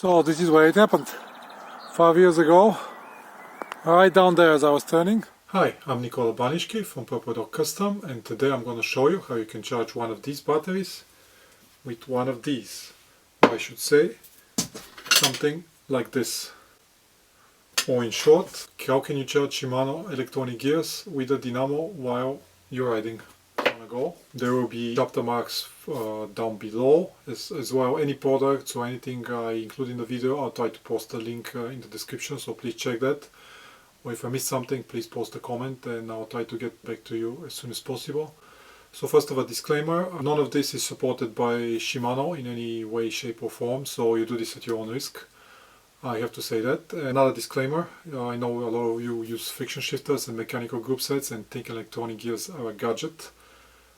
So this is where it happened. 5 years ago, right down there as I was turning. Hi, I'm Nikola Banishki from Purple Dog Custom, and today I'm going to show you how you can charge one of these batteries with one of these. Or I should say, something like this. Or in short, how can you charge Shimano electronic gears with a Dynamo while you're riding on a go. There will be chapter marks down below, as well any products or anything I include in the video. I'll try to post a link in the description, so please check that. Or if I miss something, please post a comment and I'll try to get back to you as soon as possible. So first of a disclaimer, none of this is supported by Shimano in any way, shape or form, so you do this at your own risk. I have to say that. Another disclaimer, I know a lot of you use friction shifters and mechanical group sets and think electronic gears are a gadget.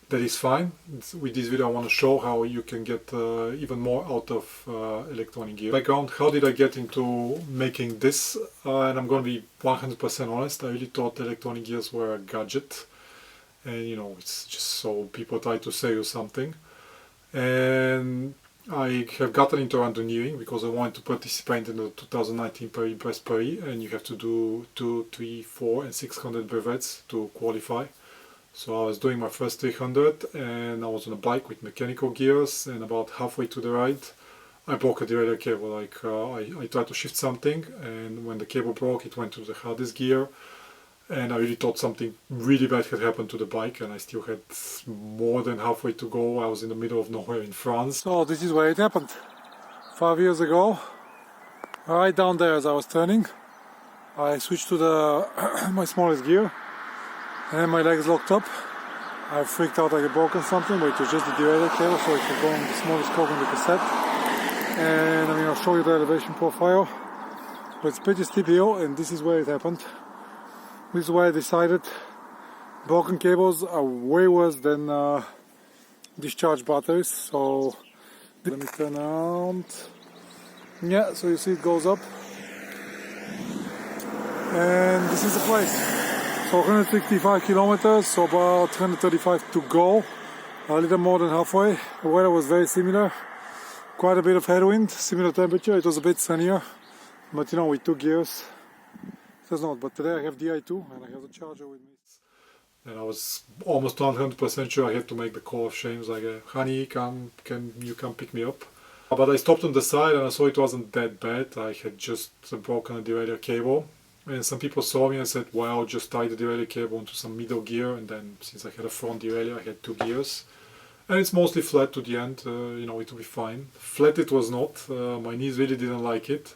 That is fine. With this video I want to show how you can get even more out of electronic gear. Background, how did I get into making this? And I'm going to be 100% honest, I really thought electronic gears were a gadget. And you know, it's just so people try to sell you something. And I have gotten into engineering because I wanted to participate in the 2019 Paris Paris, and you have to do 2, 3, 4 and 600 brevets to qualify. So I was doing my first 300 and I was on a bike with mechanical gears, and about halfway to the ride I broke a derailleur cable. I tried to shift something, and when the cable broke it went to the hardest gear, and I really thought something really bad had happened to the bike, and I still had more than halfway to go. I was in the middle of nowhere in France. So this is where it happened. 5 years ago, right down there as I was turning, I switched to the my smallest gear, and my legs locked up. I freaked out like I had broken something, but it was just the derailleur cable, so it was going the smallest scope in the cassette. And I mean, I'll show you the elevation profile. But it's pretty steep hill, and this is where it happened. This is where I decided broken cables are way worse than discharged batteries. So let me turn around. Yeah, so you see it goes up. And this is the place. So 155 kilometers, so about 135 to go. A little more than halfway. The weather was very similar. Quite a bit of headwind, similar temperature. It was a bit sunnier. But you know, with 2 gears, it was not. But today I have Di2 and I have the charger with me. And I was almost 100% sure I had to make the call of shame, like, honey, you come pick me up. But I stopped on the side and I saw it wasn't that bad. I had just broken a derailleur cable. And some people saw me and said, well, just tie the derailleur cable into some middle gear, and then since I had a front derailleur I had 2 gears. And it's mostly flat to the end, you know, it will be fine. Flat it was not, my knees really didn't like it.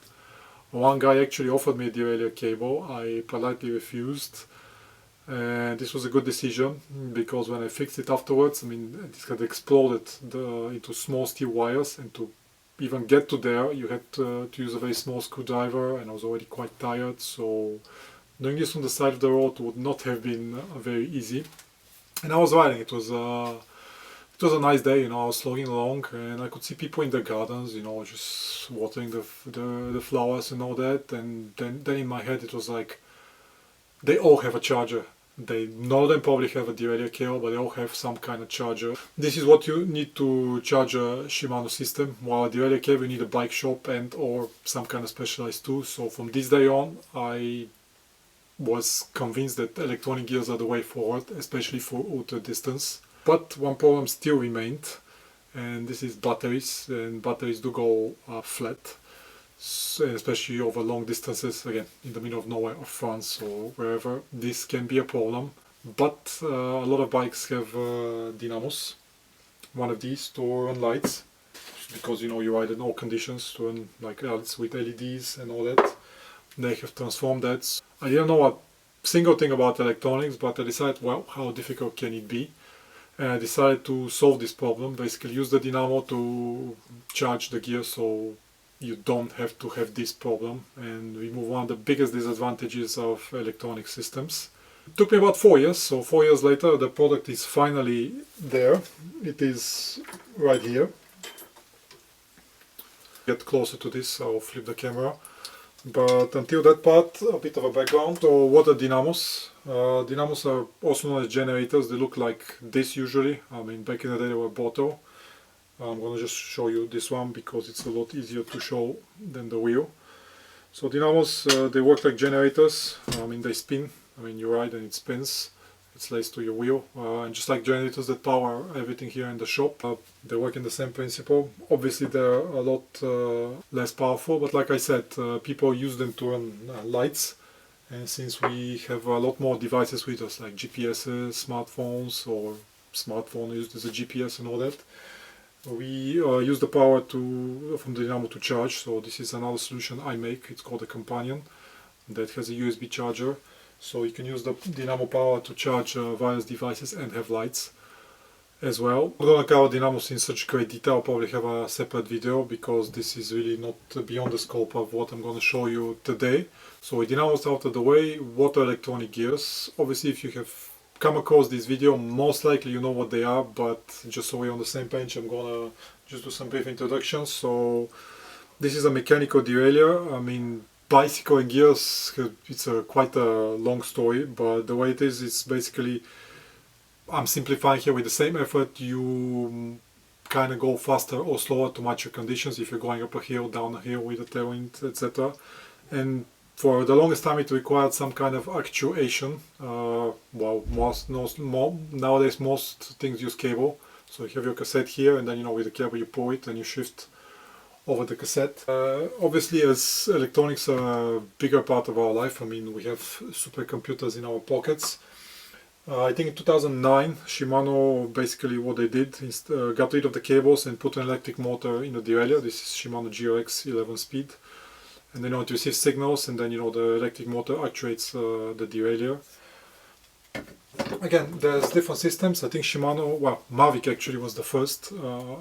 One guy actually offered me a derailleur cable, I politely refused. And this was a good decision, because when I fixed it afterwards, I mean, it had exploded into small steel wires, and to even get to there you had to use a very small screwdriver, and I was already quite tired, so doing this on the side of the road would not have been very easy. And I was riding, it was a nice day, you know, I was slogging along and I could see people in their gardens, you know, just watering the flowers and all that, and then in my head it was like, they all have a charger. None of them probably have a derailleur cable, but they all have some kind of charger. This is what you need to charge a Shimano system. While a derailleur cable you need a bike shop and or some kind of specialized tool. So from this day on I was convinced that electronic gears are the way forward, especially for ultra distance. But one problem still remained, and this is batteries, and batteries do go flat. So, especially over long distances, again in the middle of nowhere or France or wherever, this can be a problem. But a lot of bikes have Dynamos, one of these to run lights, because you know you ride in all conditions, to run like lights with LEDs and all that. They have transformed that. I didn't know a single thing about electronics, but I decided, well, how difficult can it be? And I decided to solve this problem, basically use the Dynamo to charge the gear so you don't have to have this problem, and remove one of the biggest disadvantages of electronic systems. It took me about 4 years, so 4 years later the product is finally there. It is right here. Get closer to this, I'll flip the camera. But until that part, a bit of a background. So what are Dynamos? Dynamos are also known as generators. They look like this usually. I mean, back in the day they were bottle. I'm gonna just show you this one because it's a lot easier to show than the wheel. So Dynamos, they work like generators. I mean, they spin. I mean, you ride and it spins. It's laced to your wheel. And just like generators that power everything here in the shop, they work in the same principle. Obviously, they're a lot less powerful, but like I said, people use them to run lights. And since we have a lot more devices with us, like GPSs, smartphones, or smartphone used as a GPS and all that, we use the power from the Dynamo to charge. So this is another solution I make. It's called a companion that has a USB charger. So you can use the Dynamo power to charge various devices and have lights as well. I'm gonna cover Dynamos in such great detail. I'll probably have a separate video because this is really not beyond the scope of what I'm gonna show you today. So with Dynamos out of the way, what are electronic gears? Obviously, if you have come across this video, most likely you know what they are, but just so we're on the same page, I'm gonna just do some brief introductions. So this is a mechanical derailleur. I mean, bicycle and gears, it's quite a long story, but the way it is, it's basically, I'm simplifying here, with the same effort you kind of go faster or slower to match your conditions if you're going up a hill, down a hill with a tailwind, etc. And for the longest time it required some kind of actuation. Well, nowadays most things use cable. So you have your cassette here, and then with the cable you pull it and you shift over the cassette. Obviously, as electronics are a bigger part of our life, I mean, we have supercomputers in our pockets. I think in 2009, Shimano, basically what they did is got rid of the cables and put an electric motor in the derailleur. This is Shimano GRX 11 speed. And then it receives signals, and then the electric motor actuates the derailleur. Again, there's different systems. I think Shimano, well, Mavic actually was the first,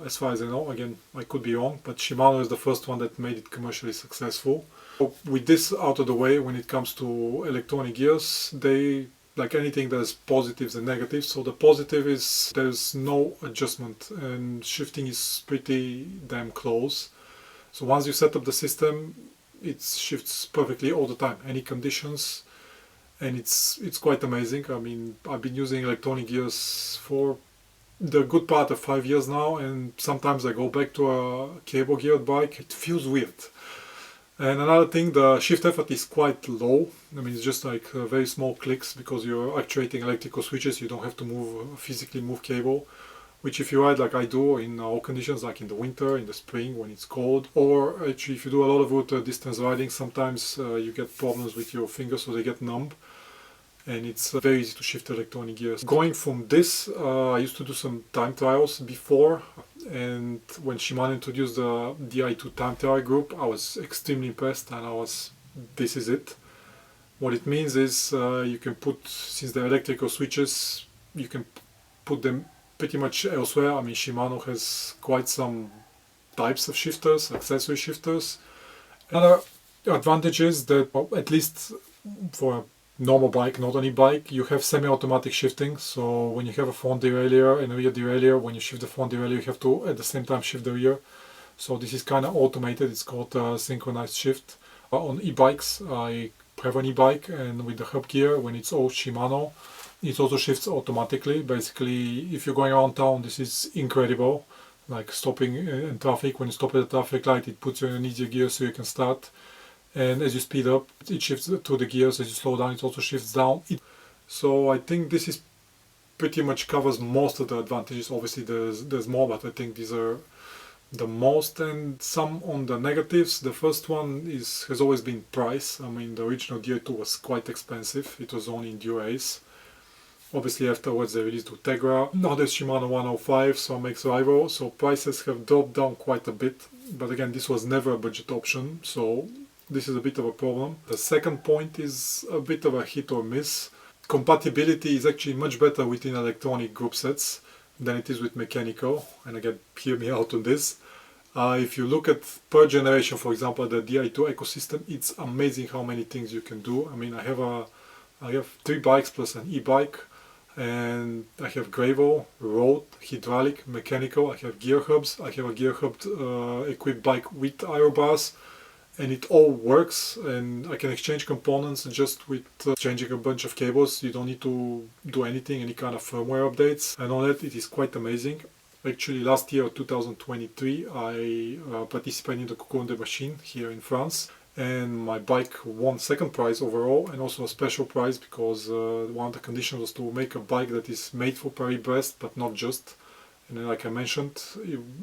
as far as I know. Again, I could be wrong, but Shimano is the first one that made it commercially successful. So with this out of the way, when it comes to electronic gears, they, like anything, there's positives and negatives. So the positive is there's no adjustment, and shifting is pretty damn close. So once you set up the system, it shifts perfectly all the time, any conditions, and it's quite amazing. I mean, I've been using electronic gears for the good part of 5 years now, and sometimes I go back to a cable geared bike. It feels weird. And another thing, the shift effort is quite low. I mean, it's just like very small clicks because you're actuating electrical switches. You don't have to physically move cable, which if you ride like I do in all conditions, like in the winter, in the spring when it's cold, or actually if you do a lot of ultra distance riding, sometimes you get problems with your fingers, so they get numb, and it's very easy to shift electronic gears. Going from this, I used to do some time trials before, and when Shimano introduced the Di2 time trial group, I was extremely impressed, and this is it. What it means is you can put, since they're electrical switches, you can put them pretty much elsewhere. I mean, Shimano has quite some types of shifters, accessory shifters. Another advantage is that, at least for a normal bike, not any bike, you have semi-automatic shifting. So when you have a front derailleur and a rear derailleur, when you shift the front derailleur, you have to at the same time shift the rear. So this is kind of automated. It's called synchronized shift. On e-bikes, I have an e-bike, and with the hub gear, when it's all Shimano, it also shifts automatically. Basically, if you're going around town, this is incredible. Like stopping in traffic, when you stop at a traffic light, it puts you in an easier gear so you can start. And as you speed up, it shifts to the gears. As you slow down, it also shifts down. So I think this is pretty much covers most of the advantages. Obviously, there's more, but I think these are the most. And some on the negatives. The first one has always been price. I mean, the original Di2 was quite expensive. It was only in Dura-Ace. Obviously afterwards they released Tegra. Now there's Shimano 105, so makes rival. So prices have dropped down quite a bit. But again, this was never a budget option, so this is a bit of a problem. The second point is a bit of a hit or miss. Compatibility is actually much better within electronic group sets than it is with mechanical. And again, hear me out on this. If you look at per generation, for example, the Di2 ecosystem, it's amazing how many things you can do. I mean, I have 3 bikes plus an e-bike, and I have gravel, road, hydraulic, mechanical. I have gear hubs. I have a gear hub equipped bike with aero bars, and it all works, and I can exchange components just with changing a bunch of cables. You don't need to do anything, any kind of firmware updates and all that. It is quite amazing. Actually, last year, 2023, I participated in the Concours de Machine here in France, and my bike won second prize overall, and also a special prize because one of the conditions was to make a bike that is made for Paris-Brest, but not just. And then, like I mentioned,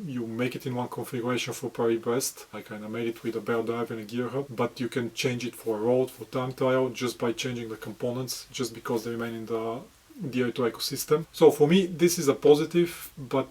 you make it in one configuration for Paris-Brest. I kind of made it with a bell drive and a gear hub, but you can change it for a road, for time trial, just by changing the components, just because they remain in the Di2 ecosystem. So for me, this is a positive, but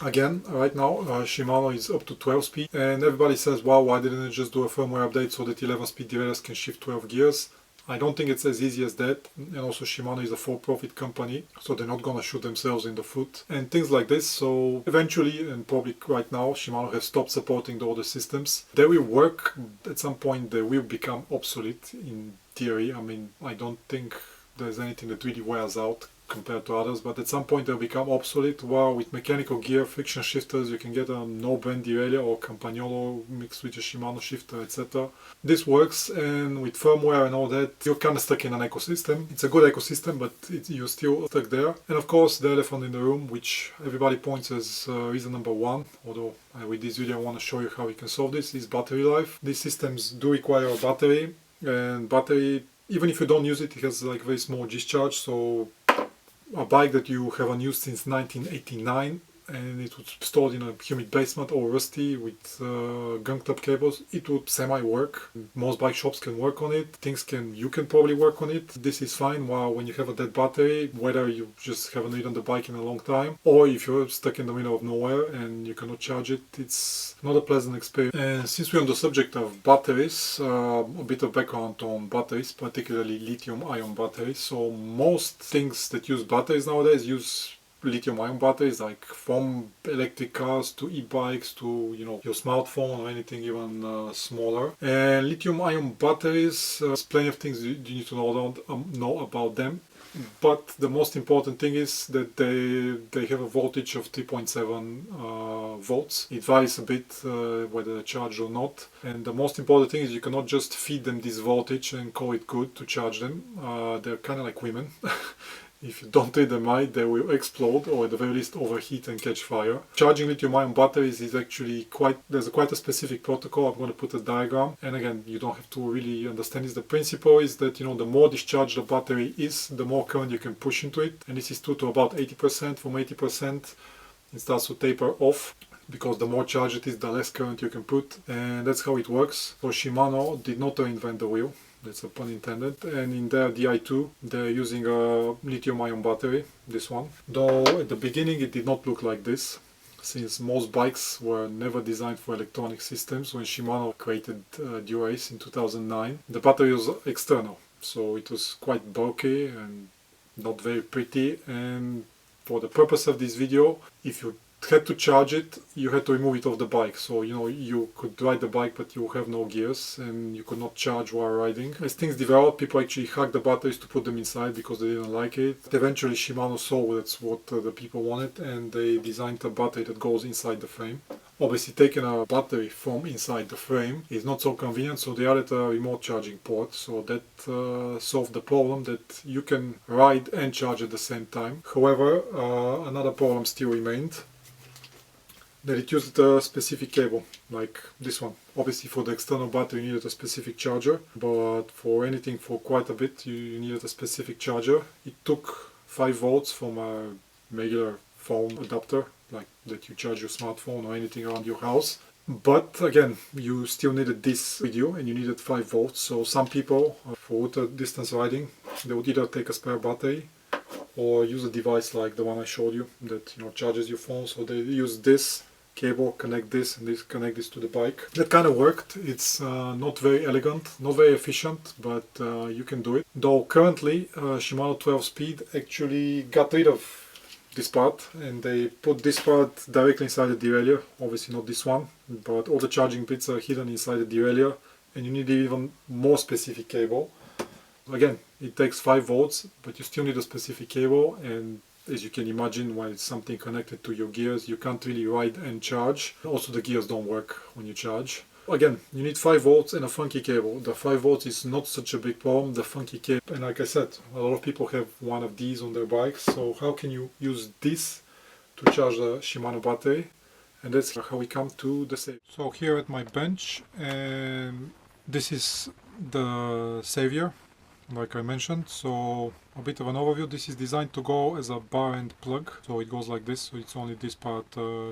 again, right now, Shimano is up to 12 speed, and everybody says, wow, why didn't it just do a firmware update so that 11 speed derailleurs can shift 12 gears? I don't think it's as easy as that, and also Shimano is a for-profit company, so they're not gonna shoot themselves in the foot and things like this. So eventually, and probably right now, Shimano has stopped supporting the older systems. They will work, at some point they will become obsolete in theory. I mean, I don't think there's anything that really wears out compared to others, but at some point they'll become obsolete. While with mechanical gear, friction shifters, you can get a no-bend derailleur or Campagnolo mixed with a Shimano shifter, etc. This works, and with firmware and all that, you're kind of stuck in an ecosystem. It's a good ecosystem, but you're still stuck there. And of course, the elephant in the room, which everybody points as reason number one, although with this video I want to show you how we can solve this, is battery life. These systems do require a battery, and battery, even if you don't use it, it has like very small discharge, so a bike that you have unused since 1989 and it was stored in a humid basement or rusty with gunked up cables, it would semi-work. Most bike shops can work on it, you can probably work on it. This is fine. While when you have a dead battery, whether you just haven't ridden the bike in a long time or if you're stuck in the middle of nowhere and you cannot charge it, it's not a pleasant experience. And since we're on the subject of batteries, a bit of background on batteries, particularly lithium-ion batteries. So most things that use batteries nowadays use lithium-ion batteries, like from electric cars to e-bikes to your smartphone or anything even smaller. And lithium-ion batteries, there's plenty of things you need to know about them. But the most important thing is that they have a voltage of 3.7 volts. It varies a bit whether they're charged or not. And the most important thing is you cannot just feed them this voltage and call it good to charge them. They're kind of like women. If you don't treat them right, they will explode or at the very least overheat and catch fire. Charging lithium-ion batteries is actually there's quite a specific protocol. I'm going to put a diagram, and again, you don't have to really understand this. The principle is that the more discharged the battery is, the more current you can push into it, and this is true to about 80%. From 80% it starts to taper off, because the more charged it is, the less current you can put, and that's how it works. So Shimano did not reinvent the wheel. That's a pun intended. And in their Di2, they're using a lithium-ion battery, this one. Though at the beginning it did not look like this, since most bikes were never designed for electronic systems. When Shimano created Dura-Ace in 2009, the battery was external, so it was quite bulky and not very pretty. And for the purpose of this video, if you had to charge it, you had to remove it off the bike. So you could ride the bike, but you have no gears and you could not charge while riding. As things developed, people actually hacked the batteries to put them inside because they didn't like it. Eventually Shimano saw that's what the people wanted, and they designed a battery that goes inside the frame. Obviously, taking a battery from inside the frame is not so convenient, so they added a remote charging port. So that solved the problem that you can ride and charge at the same time. However, another problem still remained, that it used a specific cable, like this one. Obviously for the external battery you needed a specific charger, but for anything for quite a bit you needed a specific charger. It took 5 volts from a regular phone adapter, like that you charge your smartphone or anything around your house. But again, you still needed this with you, and you needed 5 volts. So some people, for ultra distance riding, they would either take a spare battery or use a device like the one I showed you that charges your phone. So they use this cable, connect this, and connect this to the bike. That kind of worked. It's not very elegant, not very efficient, but you can do it. Though currently Shimano 12 Speed actually got rid of this part, and they put this part directly inside the derailleur. Obviously not this one, but all the charging bits are hidden inside the derailleur, and you need even more specific cable. Again, it takes 5 volts, but you still need a specific cable, and as you can imagine, when it's something connected to your gears, you can't really ride and charge. Also, the gears don't work when you charge. Again, you need 5 volts and a funky cable. The 5 volts is not such a big problem, the funky cable. And like I said, a lot of people have one of these on their bikes, so how can you use this to charge the Shimano battery, and that's how we come to the Saviour. So here at my bench, and this is the Saviour, like I mentioned. So a bit of an overview. This is designed to go as a bar end plug, so it goes like this, so it's only this part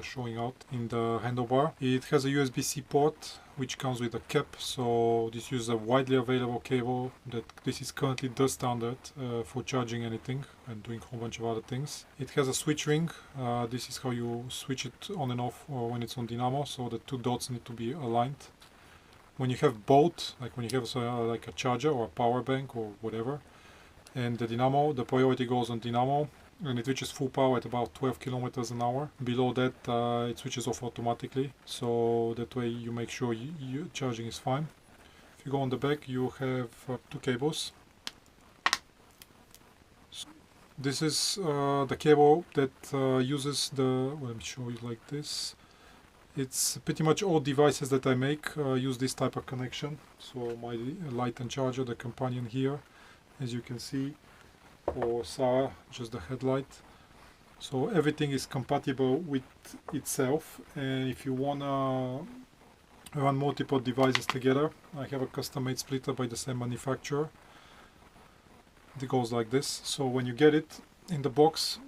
showing out in the handlebar. It has a USB-C port which comes with a cap, so this uses a widely available cable. That this is currently the standard for charging anything and doing a whole bunch of other things. It has a switch ring. This is how you switch it on and off when it's on Dynamo, so the two dots need to be aligned. When you have both, like when you have like a charger or a power bank or whatever, and the Dynamo, the priority goes on Dynamo, and it reaches full power at about 12 kilometers an hour. Below that, it switches off automatically, so that way you make sure your charging is fine. If you go on the back, you have two cables. So this is the cable that uses the, let me show you like this. It's pretty much all devices that I make use this type of connection. So my light and charger, the companion here, as you can see, or Sarah, just the headlight. So everything is compatible with itself, and if you wanna run multiple devices together, I have a custom-made splitter by the same manufacturer. It goes like this. So when you get it in the box,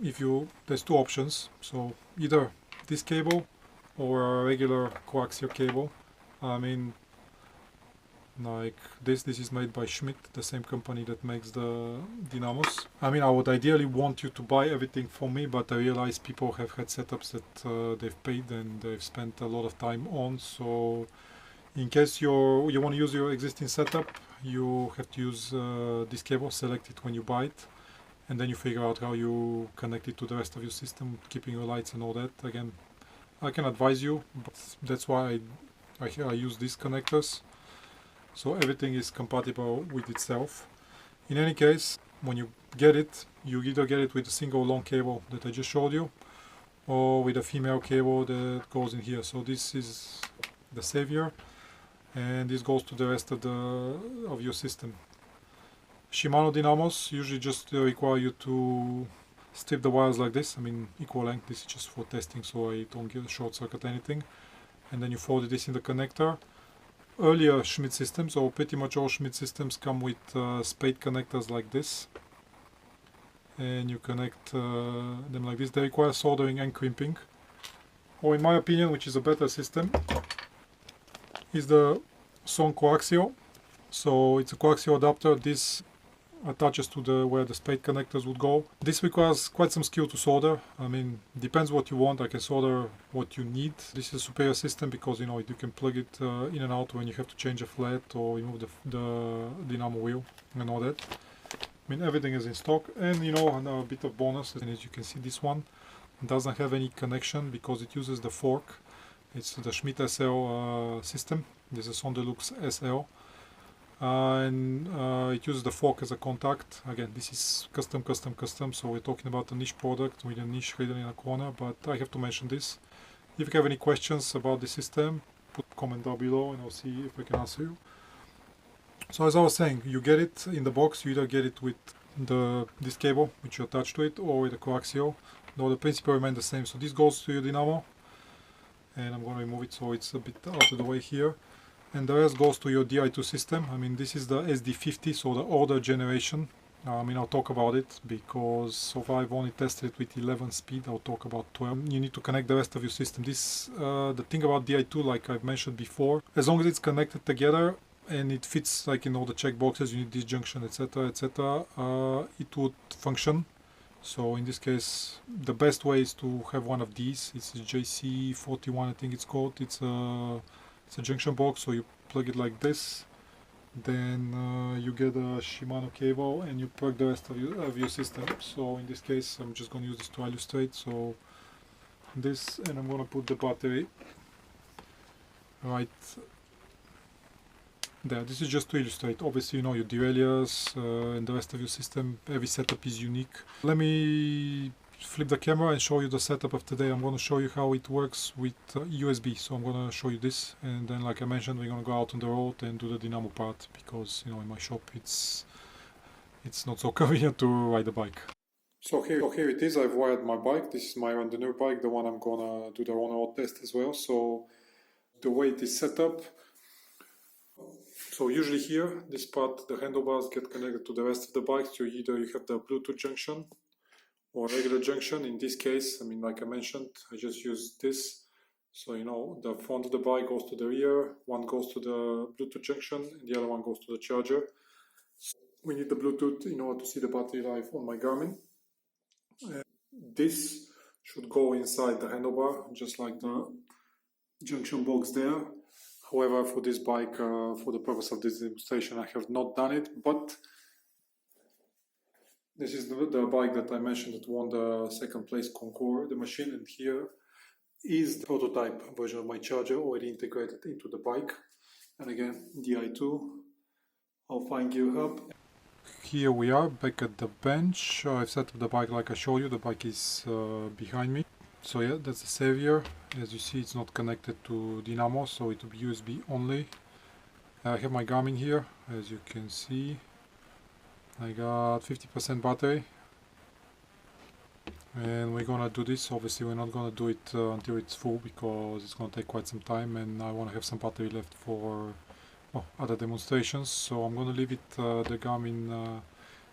there's two options. So either this cable or a regular coaxial cable. I mean, like this is made by Schmidt, the same company that makes the Dynamos. I mean, I would ideally want you to buy everything from me, but I realize people have had setups that they've paid and they've spent a lot of time on. So in case you want to use your existing setup, you have to use this cable, select it when you buy it, and then you figure out how you connect it to the rest of your system, keeping your lights and all that. Again, I can advise you, but that's why I use these connectors. So everything is compatible with itself. In any case, when you get it, you either get it with a single long cable that I just showed you, or with a female cable that goes in here. So this is the Saviour, and this goes to the rest of your system. Shimano Dynamos usually just require you to strip the wires like this. I mean, equal length. This is just for testing, so I don't get a short circuit anything. And then you fold this in the connector. Earlier Schmidt systems, or pretty much all Schmidt systems, come with spade connectors like this, and you connect them like this. They require soldering and crimping. Or in my opinion, which is a better system, is the Song coaxial. So it's a coaxial adapter. This attaches to where the spade connectors would go. This requires quite some skill to solder. I mean, depends what you want. I can solder what you need. This is a superior system because you can plug it in and out when you have to change a flat or remove the Dynamo wheel and all that. I mean, everything is in stock, and a bit of bonus. And as you can see, this one doesn't have any connection because it uses the fork. It's the Schmidt SL system. This is on the Lux SL. And it uses the fork as a contact. Again, this is custom, so we're talking about a niche product with a niche hidden in a corner, but I have to mention this. If you have any questions about the system, put a comment down below and I'll see if I can answer you. So as I was saying, you get it in the box. You either get it with this cable which you attach to it, or with the coaxial. No, the principle remains the same. So this goes to your Dynamo, and I'm going to remove it so it's a bit out of the way here. And the rest goes to your Di2 system. I mean, this is the SD50, so the older generation. I mean, I'll talk about it because so far I've only tested it with 11 speed. I'll talk about 12. You need to connect the rest of your system. The thing about Di2, like I've mentioned before, as long as it's connected together and it fits like in all the check boxes, you need this junction, etc., etc., it would function. So in this case, the best way is to have one of these. It's JC41, I think it's called. It's a junction box, so you plug it like this, then you get a Shimano cable and you plug the rest of your system. So in this case, I'm just going to use this to illustrate. So this, and I'm going to put the battery right there. This is just to illustrate. Obviously, your derailleurs and the rest of your system, every setup is unique. Let me flip the camera and show you the setup of today. I'm going to show you how it works with USB. So I'm going to show you this, and then like I mentioned, we're going to go out on the road and do the Dynamo part because in my shop it's not so convenient to ride a bike. So here it is. I've wired my bike. This is my randonneur bike, the one I'm gonna do the on-road test as well. So the way it is set up, so usually here, this part, the handlebars get connected to the rest of the bike. So either you have the Bluetooth junction or regular junction. In this case, I mean, like I mentioned, I just use this. So, you know, the front of the bike goes to the rear, one goes to the Bluetooth junction, and the other one goes to the charger. So we need the Bluetooth in order to see the battery life on my Garmin. This should go inside the handlebar, just like the junction box there. However, for this bike, for the purpose of this demonstration, I have not done it, but this is the bike that I mentioned that won the second place concours, the machine, and here is the prototype version of my charger already integrated into the bike. And again, Di2, Alpine Gear Hub. Here we are back at the bench. I've set up the bike like I showed you. The bike is behind me. So yeah, that's the Saviour. As you see, it's not connected to Dynamo, so it will be USB only. I have my Garmin here, as you can see. I got 50% battery. And we're gonna do this. Obviously we're not gonna do it until it's full, because it's gonna take quite some time and I want to have some battery left for other demonstrations. So I'm gonna leave it the Garmin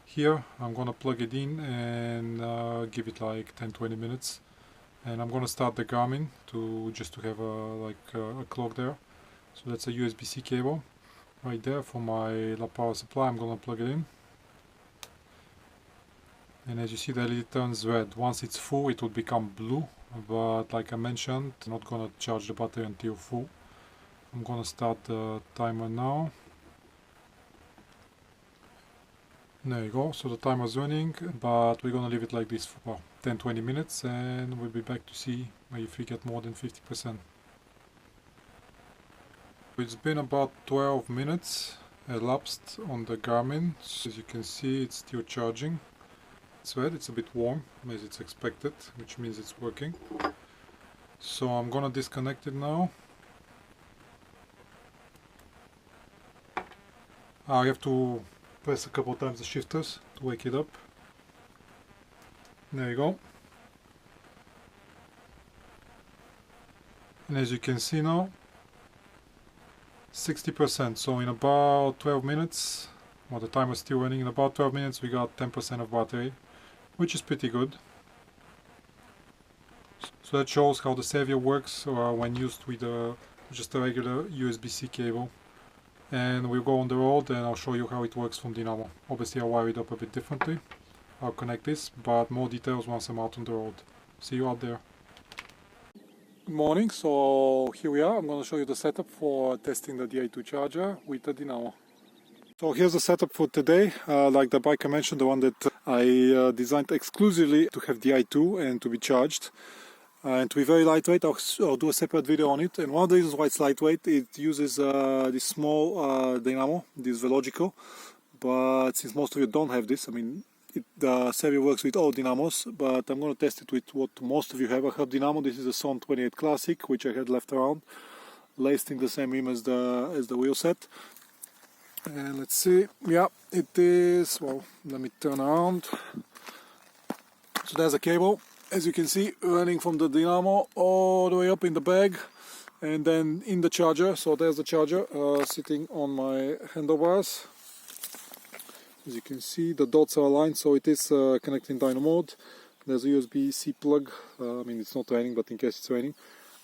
here. I'm gonna plug it in and give it like 10-20 minutes, and I'm gonna start the Garmin just to have a clock there. So that's a USB-C cable right there for my power supply. I'm gonna plug it in. And as you see, the LED turns red. Once it's full, it will become blue. But like I mentioned, I'm not gonna charge the battery until full. I'm gonna start the timer now. There you go. So the timer's running, but we're gonna leave it like this for 10-20 minutes, and we'll be back to see if we get more than 50%. It's been about 12 minutes elapsed on the Garmin. So as you can see, it's still charging. It's red, it's a bit warm, as it's expected, which means it's working. So I'm gonna disconnect it now. I have to press a couple of times the shifters to wake it up. There you go. And as you can see now, 60%. So in about 12 minutes, well, the timer's still running, in about 12 minutes we got 10% of battery, which is pretty good. So that shows how the Saviour works when used with just a regular USB-C cable. And we'll go on the road and I'll show you how it works from Dynamo. Obviously I'll wire it up a bit differently. I'll connect this, but more details once I'm out on the road. See you out there. Good morning, so here we are. I'm going to show you the setup for testing the Di2 charger with the Dynamo. So here's the setup for today. Like the bike I mentioned, the one that I designed exclusively to have Di2 and to be charged. And to be very lightweight. I'll do a separate video on it. And one of the reasons why it's lightweight, it uses this small Dynamo, this Velogical. But since most of you don't have this, I mean, the Saviour works with all Dynamos, but I'm going to test it with what most of you have. I have Dynamo. This is a Son 28 Classic, which I had left around, laced in the same rim as the wheel set. And let's see, yeah, it is, well, let me turn around. So there's a cable, as you can see, running from the Dynamo all the way up in the bag and then in the charger. So there's the charger sitting on my handlebars. As you can see, the dots are aligned, so it is connecting dyno mode. There's a USB-C plug. I mean, it's not raining, but in case it's raining.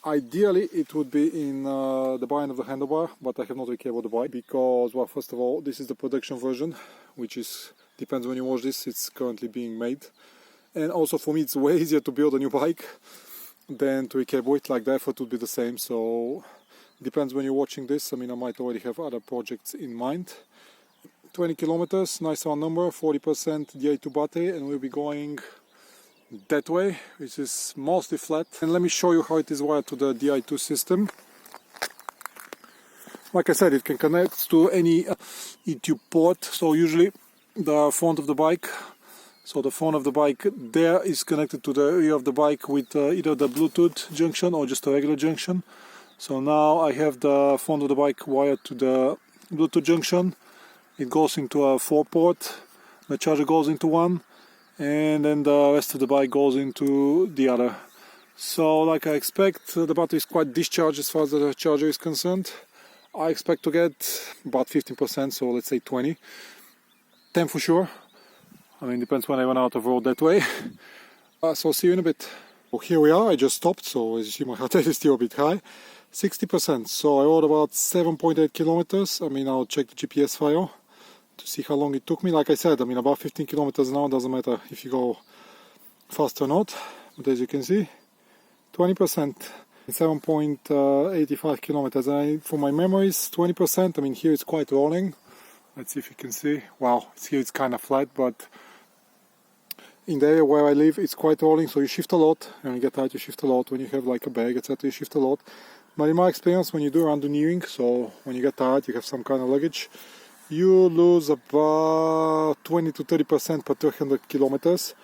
Ideally, it would be in the bind of the handlebar, but I have not recabled the bike because, well, first of all, this is the production version, which is, depends when you watch this, it's currently being made. And also for me, it's way easier to build a new bike than to recable it. Like the effort would be the same, so depends when you're watching this. I mean, I might already have other projects in mind. 20 kilometers, nice round number, 40% Di2 battery, and we'll be going that way, which is mostly flat. And let me show you how it is wired to the Di2 system. Like I said, it can connect to any eTube port. So usually the front of the bike, so the front of the bike there is connected to the rear of the bike with either the Bluetooth junction or just a regular junction. So now I have the front of the bike wired to the Bluetooth junction. It goes into a 4-port, the charger goes into one, and then the rest of the bike goes into the other. So like I expect, the battery is quite discharged as far as the charger is concerned. I expect to get about 15%, so let's say 20. 10 for sure. I mean, depends when I run out of road that way. So see you in a bit. Well, here we are, I just stopped, so as you see my heart rate is still a bit high. 60%, so I rode about 7.8 kilometers. I mean, I'll check the GPS file to see how long it took me. Like I said, I mean, about 15 kilometers an hour, doesn't matter if you go fast or not. But as you can see, 20%, 7.85 kilometers. For my memories, 20%. I mean, here it's quite rolling. Let's see if you can see. Wow, here it's kind of flat, but in the area where I live, it's quite rolling, so you shift a lot. When you get tired, you shift a lot. When you have like a bag, etc., you shift a lot. But in my experience, when you do randonneuring, so when you get tired, you have some kind of luggage, you lose about 20 to 30% per 300 kilometers.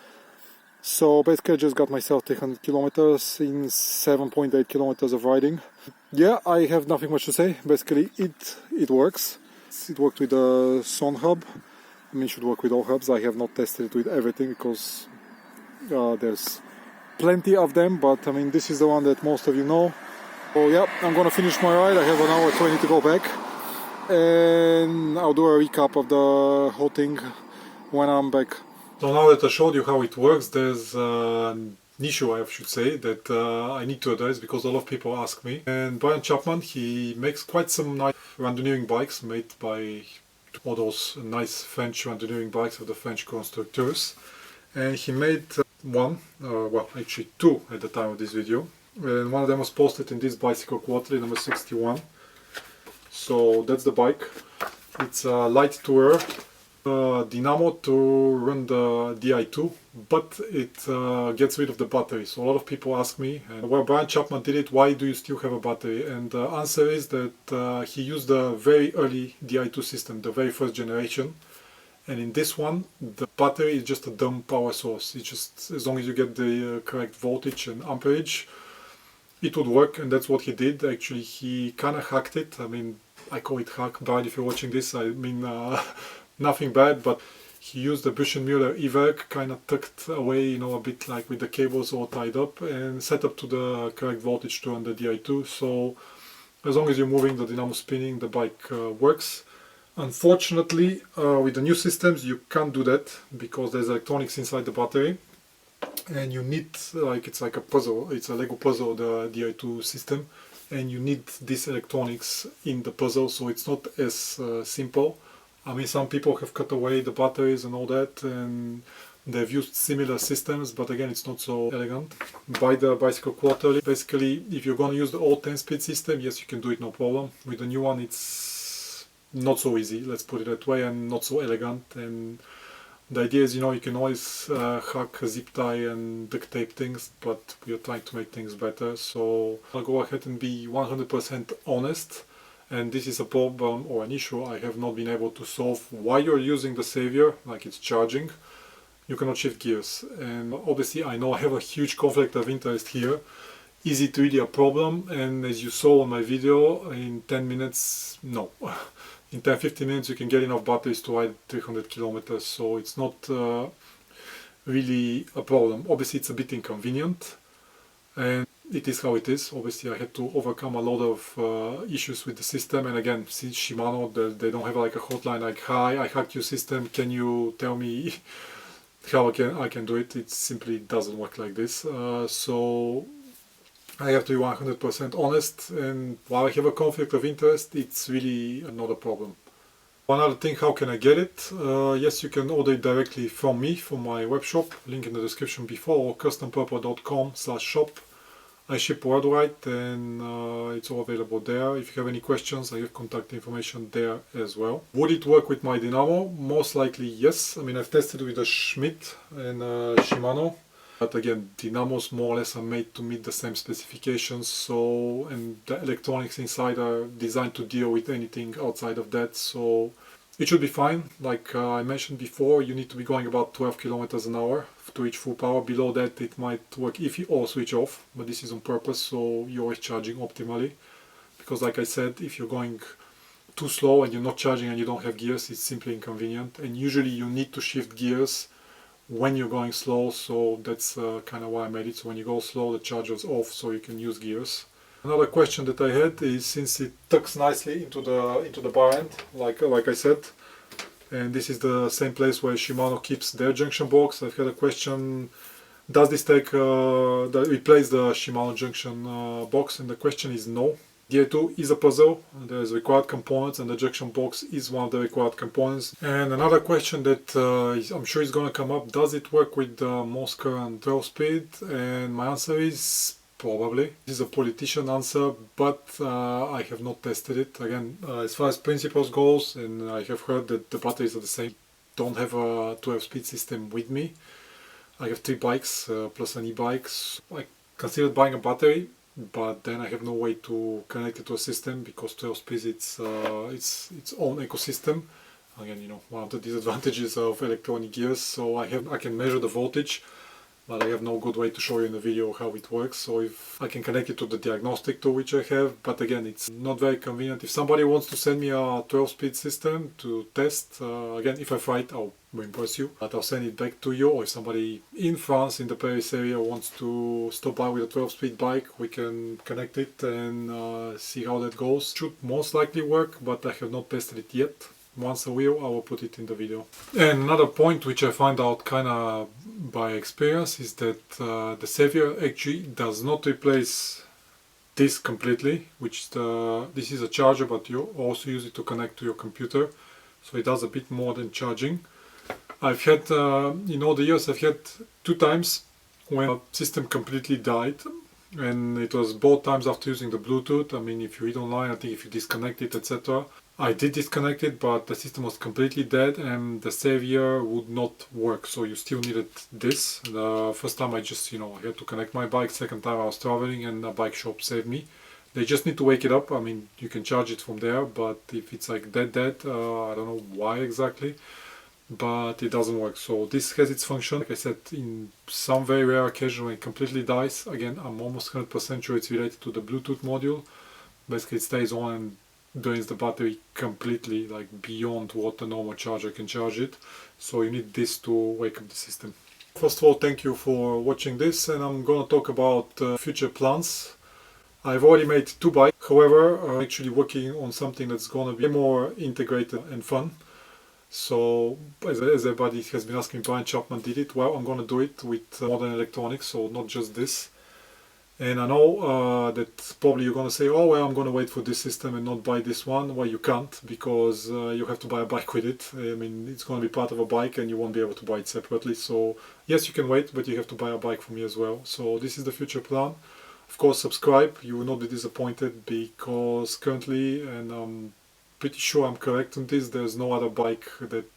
So basically I just got myself 300 kilometers in 7.8 kilometers of riding. Yeah, I have nothing much to say. Basically it works. It worked with the Son hub. I mean, it should work with all hubs. I have not tested it with everything because there's plenty of them, but I mean, this is the one that most of you know. So yeah, I'm gonna finish my ride. I have an hour 20 to go back, and I'll do a recap of the whole thing when I'm back. So now that I showed you how it works, there's an issue, I should say, that I need to address because a lot of people ask me. And Brian Chapman, he makes quite some nice randonneuring bikes made by all those nice French randonneuring bikes of the French constructors. And he made well, actually two at the time of this video. And one of them was posted in this bicycle quarterly, number 61. So that's the bike. It's a light tourer. Dynamo to run the Di2, but it gets rid of the battery. So a lot of people ask me, well, Brian Chapman did it, why do you still have a battery? And the answer is that he used the very early Di2 system, the very first generation, and in this one the battery is just a dumb power source. It's just, as long as you get the correct voltage and amperage, it would work, and that's what he did. Actually, he kind of hacked it. I mean, I call it hack. Brian, if you're watching this, I mean nothing bad, but he used the Buschenmüller E-Werk, kind of tucked away, you know, a bit like with the cables all tied up, and set up to the correct voltage to run the Di2. So as long as you're moving the dynamo spinning, the bike works. Unfortunately, with the new systems, you can't do that because there's electronics inside the battery, and you need, like, it's like a puzzle, it's a Lego puzzle, the Di2 system, and you need this electronics in the puzzle, so it's not as simple. I mean, some people have cut away the batteries and all that, and they've used similar systems, but again, it's not so elegant. Buy the bicycle quarterly. Basically, if you're going to use the old 10-speed system, yes, you can do it, no problem. With the new one, it's not so easy, let's put it that way, and not so elegant. And the idea is, you know, you can always hack, zip tie and duct tape things, but we're trying to make things better. So I'll go ahead and be 100% honest. And this is a problem or an issue I have not been able to solve. While you're using the Saviour, like it's charging, you cannot shift gears. And obviously I know I have a huge conflict of interest here. Is it really a problem? And as you saw on my video, in 10 minutes, no. In 10-15 minutes you can get enough batteries to ride 300 kilometers, so it's not really a problem. Obviously it's a bit inconvenient, and it is how it is. Obviously I had to overcome a lot of issues with the system, and again, since Shimano, they don't have like a hotline like, hi, I hacked your system, can you tell me how I can do it? It simply doesn't work like this. So I have to be 100% honest, and while I have a conflict of interest, it's really not a problem. One other thing, how can I get it? Yes, you can order it directly from me, from my webshop, link in the description before, or custompurple.com/shop. I ship worldwide, and it's all available there. If you have any questions, I have contact information there as well. Would it work with my Dynamo? Most likely yes. I mean, I've tested with a Schmidt and Shimano, but again, Dynamos more or less are made to meet the same specifications, so, and the electronics inside are designed to deal with anything outside of that, so it should be fine. Like I mentioned before, you need to be going about 12 kilometers an hour to reach full power. Below that it might work iffy or switch off, but this is on purpose, so you're always charging optimally. Because like I said, if you're going too slow and you're not charging and you don't have gears, it's simply inconvenient. And usually you need to shift gears when you're going slow, so that's kind of why I made it. So when you go slow, the charger's off, so you can use gears. Another question that I had is, since it tucks nicely into the bar end, like I said, and this is the same place where Shimano keeps their junction box. I've had a question: does this replace the Shimano junction box? And the question is no. Di2 is a puzzle. There's required components, and the junction box is one of the required components. And another question that I'm sure is going to come up: does it work with the most current 12-speed? And my answer is probably. This is a politician answer, but I have not tested it. Again, as far as principles goes, and I have heard that the batteries are the same. Don't have a 12-speed system with me. I have 3 bikes plus an e-bike. I considered buying a battery, but then I have no way to connect it to a system because 12 speeds it's its own ecosystem. Again, you know, one of the disadvantages of electronic gears. So I can measure the voltage, but I have no good way to show you in the video how it works. So if I can connect it to the diagnostic tool which I have, but again, it's not very convenient. If somebody wants to send me a 12-speed system to test, again, if I find it, I'll reimburse you, but I'll send it back to you. Or if somebody in France, in the Paris area, wants to stop by with a 12-speed bike, we can connect it and see how that goes. Should most likely work, but I have not tested it yet. Once I will, I will put it in the video. And another point which I find out kind of by experience is that the Saviour actually does not replace this completely, this is a charger, but you also use it to connect to your computer, so it does a bit more than charging. I've had, in all the years, I've had 2 times when the system completely died, and it was both times after using the Bluetooth. I mean, if you read online, I think if you disconnect it, etc. I did disconnect it, but the system was completely dead and the Saviour would not work, so you still needed this. The first time I just, I had to connect my bike. Second time I was traveling and a bike shop saved me. They just need to wake it up. I mean, you can charge it from there, but if it's like dead, I don't know why exactly, but it doesn't work. So this has its function. Like I said, in some very rare occasion when it completely dies, again, I'm almost 100% sure it's related to the Bluetooth module. Basically it stays on and drains the battery completely, like beyond what the normal charger can charge it. So you need this to wake up the system. First of all, thank you for watching this, and I'm gonna talk about future plans. I've already made 2 bikes, however, I'm actually working on something that's gonna be more integrated and fun. So, as everybody has been asking, Brian Chapman did it. Well, I'm gonna do it with modern electronics, so not just this. And I know that probably you're going to say, oh well, I'm going to wait for this system and not buy this one. Well, you can't, because you have to buy a bike with it. I mean, it's going to be part of a bike and you won't be able to buy it separately. So yes, you can wait, but you have to buy a bike from me as well. So this is the future plan. Of course, subscribe. You will not be disappointed, because currently, and I'm pretty sure I'm correct on this, there's no other bike that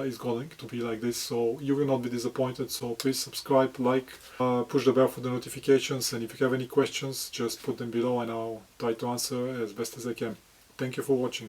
is going to be like this, so you will not be disappointed. So please subscribe, like, push the bell for the notifications, and if you have any questions, just put them below and I'll try to answer as best as I can. Thank you for watching.